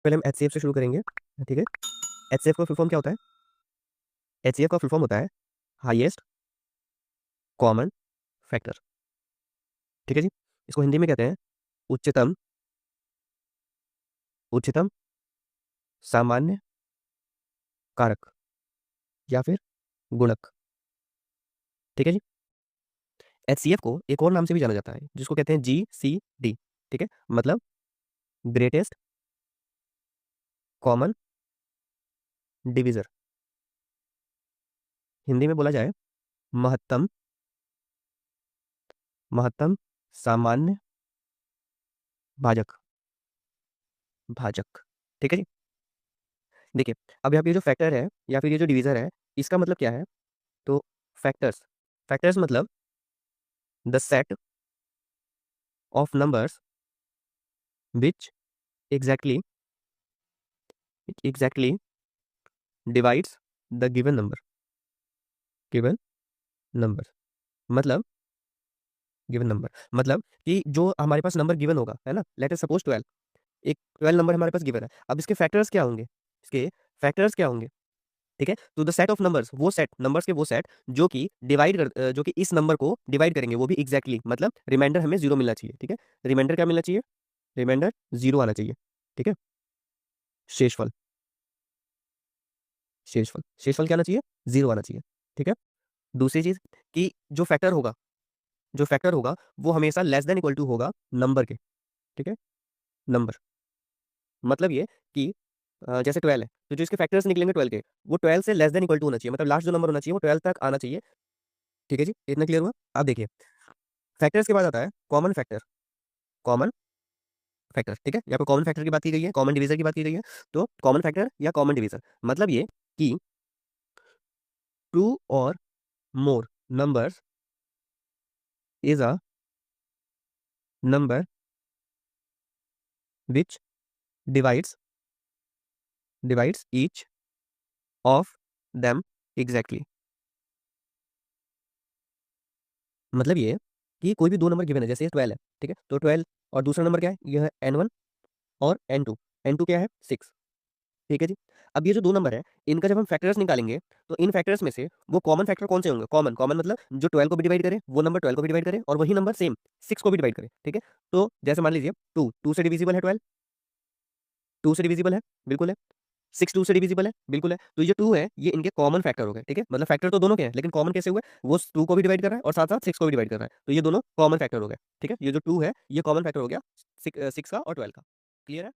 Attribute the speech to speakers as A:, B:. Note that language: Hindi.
A: पहले हम HCF से शुरू करेंगे, ठीक है। HCF का फुल फॉर्म क्या होता है? HCF का फुल फॉर्म होता है हाईएस्ट कॉमन फैक्टर, ठीक है जी। इसको हिंदी में कहते हैं उच्चतम उच्चतम सामान्य कारक या फिर गुणक, ठीक है जी। HCF को एक और नाम से भी जाना जाता है जिसको कहते हैं GCD, ठीक है। मतलब ग्रेटेस्ट कॉमन डिविजर। हिंदी में बोला जाए महत्तम महत्तम सामान्य भाजक भाजक, ठीक है जी। देखिए, अब यहाँ पे जो फैक्टर है या फिर ये जो डिवीजर है, इसका मतलब क्या है? तो फैक्टर्स फैक्टर्स मतलब the set of numbers which exactly exactly divides the given number मतलब गिवन नंबर मतलब कि जो हमारे पास नंबर गिवन होगा, है ना, लेट अस सपोज 12, एक 12 नंबर हमारे पास गिवन है। अब इसके फैक्टर्स क्या होंगे? इसके फैक्टर्स क्या होंगे? ठीक है, तो द सेट ऑफ नंबर्स, वो सेट नंबर्स के वो सेट जो कि जो कि इस नंबर को डिवाइड करेंगे, वो भी एग्जैक्टली मतलब रिमाइंडर हमें जीरो मिलना चाहिए, ठीक है। रिमाइंडर क्या मिलना चाहिए? रिमाइंडर जीरो आना चाहिए, ठीक है। शेषफल शेषफल शेषफल क्या आना चाहिए? जीरो आना चाहिए, ठीक है। दूसरी चीज कि जो फैक्टर होगा वो हमेशा लेस देन इक्वल टू होगा नंबर के, ठीक है। नंबर मतलब ये कि जैसे 12 है तो जो इसके फैक्टर्स निकलेंगे 12 के, वो 12 से लेस देन इक्वल टू होना चाहिए, मतलब लास्ट जो नंबर होना चाहिए वो 12 तक आना चाहिए, ठीक है जी। इतना क्लियर हुआ? अब देखिए, फैक्टर्स के बाद आता है कॉमन फैक्टर, ठीक है। यहाँ पे कॉमन फैक्टर की बात की गई है, कॉमन डिवीजर की बात की गई है। तो कॉमन फैक्टर या कॉमन डिवीजर मतलब ये कि टू और मोर numbers is a number which divides each of them exactly. मतलब ये कि कोई भी दो नंबर गिवन है, जैसे 12 है, ठीक है, तो 12 और दूसरा नंबर क्या है? यह है N1 और N2। N2 क्या है? 6, ठीक है जी। अब ये जो दो नंबर है, इनका जब हम फैक्टर्स निकालेंगे तो इन फैक्टर्स में से वो कॉमन फैक्टर कौन से होंगे? कॉमन कॉमन मतलब जो 12 को भी डिवाइड करे वो नंबर 12 को भी डिवाइड करे और वही नंबर सेम 6 को भी डिवाइड करे, ठीक है। तो जैसे मान लीजिए 2 से डिविजिबल है 12, 2 से डिविजिबल है, बिल्कुल है। 6 2 से डिविजिबल है, बिल्कुल है। तो ये जो 2 है ये इनके कॉमन फैक्टर हो गए, ठीक है। मतलब फैक्टर तो दोनों के हैं लेकिन कॉमन कैसे हुए? वो 2 को भी डिवाइड कर रहा है और साथ साथ 6 को भी डिवाइड कर रहा है, तो ये दोनों कॉमन फैक्टर हो गए, ठीक है। ये जो 2 है ये कॉमन फैक्टर हो गया 6 का और 12 का। क्लियर है?